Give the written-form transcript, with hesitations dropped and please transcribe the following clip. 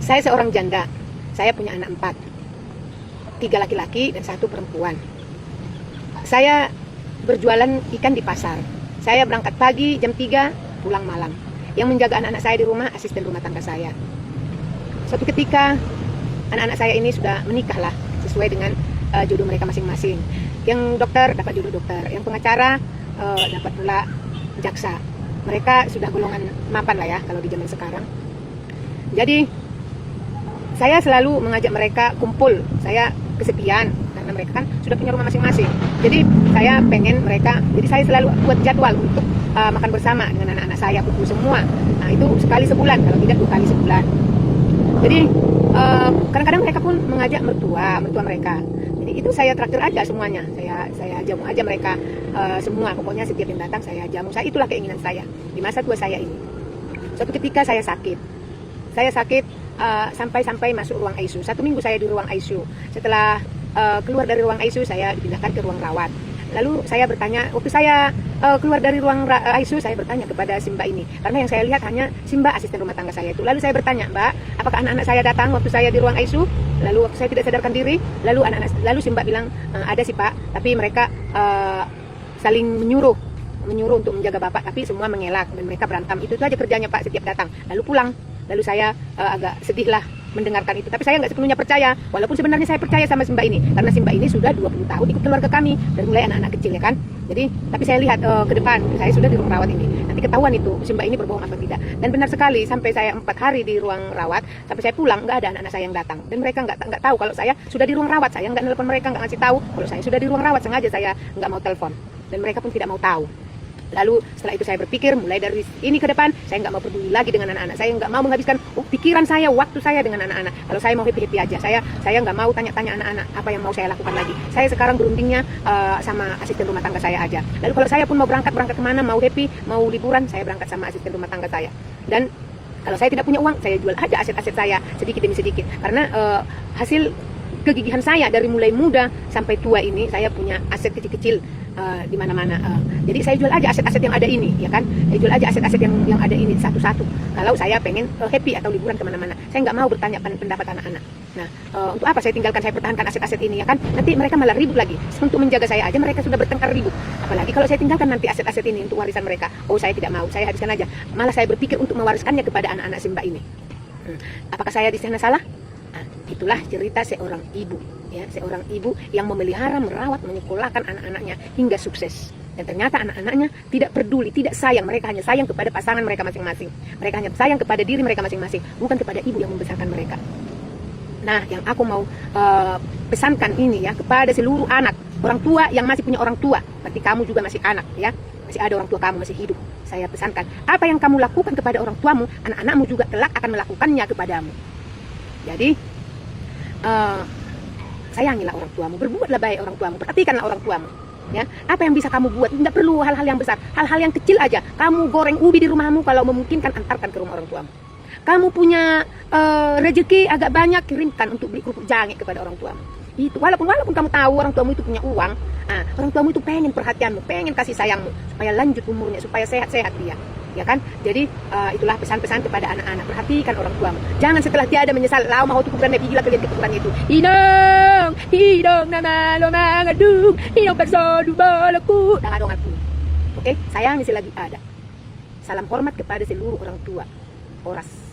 Saya seorang janda. Saya punya anak 4. 3 laki-laki dan 1 perempuan. Saya berjualan ikan di pasar. Saya berangkat pagi jam 3, pulang malam. Yang menjaga anak-anak saya di rumah, asisten rumah tangga saya. Suatu ketika, anak-anak saya ini sudah menikah lah, sesuai dengan jodoh mereka masing-masing. Yang dokter dapat jodoh dokter, yang pengacara dapat pula jaksa. Mereka sudah golongan mapan lah ya, kalau di zaman sekarang. Jadi, saya selalu mengajak mereka kumpul. Saya kesepian, karena mereka kan sudah punya rumah masing-masing. Jadi, saya pengen mereka, jadi saya selalu buat jadwal untuk makan bersama dengan anak-anak saya, kumpul semua. Nah, itu sekali sebulan, kalau tidak 2 kali sebulan. Jadi, kadang-kadang mereka pun mengajak mertua mereka. Jadi, itu saya traktir aja semuanya. Saya jamu aja mereka semua. Pokoknya setiap yang datang saya jamu. Itulah keinginan saya di masa tua saya ini. Suatu ketika saya sakit. Sampai masuk ruang ICU. 1 minggu saya di ruang ICU. Setelah keluar dari ruang ICU, saya dipindahkan ke ruang rawat. Lalu saya bertanya, waktu saya keluar dari ruang ICU, saya bertanya kepada si Mbak ini. Karena yang saya lihat hanya si Mbak, asisten rumah tangga saya itu. Lalu saya bertanya, Mbak, apakah anak-anak saya datang waktu saya di ruang ICU? Lalu waktu saya tidak sadarkan diri, lalu si Mbak bilang, ada sih Pak, tapi mereka saling menyuruh untuk menjaga Bapak, tapi semua mengelak dan mereka berantem. Itu aja kerjanya Pak setiap datang. Lalu pulang. Lalu saya agak sedih lah mendengarkan itu. Tapi saya nggak sepenuhnya percaya. Walaupun sebenarnya saya percaya sama si Mbak ini. Karena si Mbak ini sudah 20 tahun ikut keluarga kami. Dari mulai anak-anak kecil ya kan. Jadi, tapi saya lihat ke depan. Saya sudah di ruang rawat ini. Nanti ketahuan itu si Mbak ini berbohong apa tidak. Dan benar sekali, sampai saya 4 hari di ruang rawat. Sampai saya pulang, nggak ada anak-anak saya yang datang. Dan mereka nggak tahu kalau saya sudah di ruang rawat. Saya nggak nelpon mereka, nggak ngasih tahu. Kalau saya sudah di ruang rawat, sengaja saya nggak mau telepon. Dan mereka pun tidak mau tahu. Lalu setelah itu saya berpikir, mulai dari ini ke depan saya nggak mau peduli lagi dengan anak-anak. Saya nggak mau menghabiskan pikiran saya, waktu saya dengan anak-anak. Kalau saya mau happy-happy aja, saya nggak mau tanya-tanya anak-anak apa yang mau saya lakukan lagi. Saya sekarang berundingnya sama asisten rumah tangga saya aja. Lalu kalau saya pun mau berangkat kemana, mau happy, mau liburan, saya berangkat sama asisten rumah tangga saya. Dan kalau saya tidak punya uang, saya jual aja aset-aset saya sedikit demi sedikit. Karena hasil kegigihan saya dari mulai muda sampai tua ini, saya punya aset kecil-kecil di mana-mana. Jadi saya jual aja aset-aset yang ada ini, ya kan? Saya jual aja aset-aset yang ada ini satu-satu. Kalau saya pengen happy atau liburan kemana-mana, saya nggak mau bertanya pendapat anak-anak. Nah, untuk apa saya tinggalkan, saya pertahankan aset-aset ini, ya kan? Nanti mereka malah ribut lagi. Untuk menjaga saya aja mereka sudah bertengkar ribut. Apalagi kalau saya tinggalkan nanti aset-aset ini untuk warisan mereka. Oh, saya tidak mau, saya habiskan aja. Malah saya berpikir untuk mewariskannya kepada anak-anak si Mbak ini. Apakah saya di sana salah? Itulah cerita seorang ibu, ya, seorang ibu yang memelihara, merawat, menyekolahkan anak-anaknya hingga sukses. Dan ternyata anak-anaknya tidak peduli, tidak sayang. Mereka hanya sayang kepada pasangan mereka masing-masing. Mereka hanya sayang kepada diri mereka masing-masing, bukan kepada ibu yang membesarkan mereka. Nah, yang aku mau pesankan ini ya kepada seluruh anak, orang tua yang masih punya orang tua. Berarti kamu juga masih anak, ya, masih ada orang tua kamu masih hidup. Saya pesankan, apa yang kamu lakukan kepada orang tuamu, anak-anakmu juga kelak akan melakukannya kepadamu. Jadi sayangilah orang tuamu, berbuatlah baik orang tuamu, perhatikanlah orang tuamu. Ya, apa yang bisa kamu buat? Tidak perlu hal-hal yang besar, hal-hal yang kecil aja. Kamu goreng ubi di rumahmu, kalau memungkinkan antarkan ke rumah orang tuamu. Kamu punya rezeki agak banyak, kirimkan untuk beli kerupuk jange kepada orang tuamu. Itu walaupun kamu tahu orang tuamu itu punya uang, orang tuamu itu pengen perhatianmu, pengen kasih sayangmu supaya lanjut umurnya, supaya sehat-sehat dia. Ya kan? Jadi itulah pesan-pesan kepada anak-anak, perhatikan orang tuamu. Jangan setelah tiada menyesal, lau mau tukuran na bigila kalian ketukuran itu. Hidong nama lo mangadung, hidong persodu balaku. Dangadong aku. Oke, sayang masih lagi ada. Salam hormat kepada seluruh orang tua. Oras.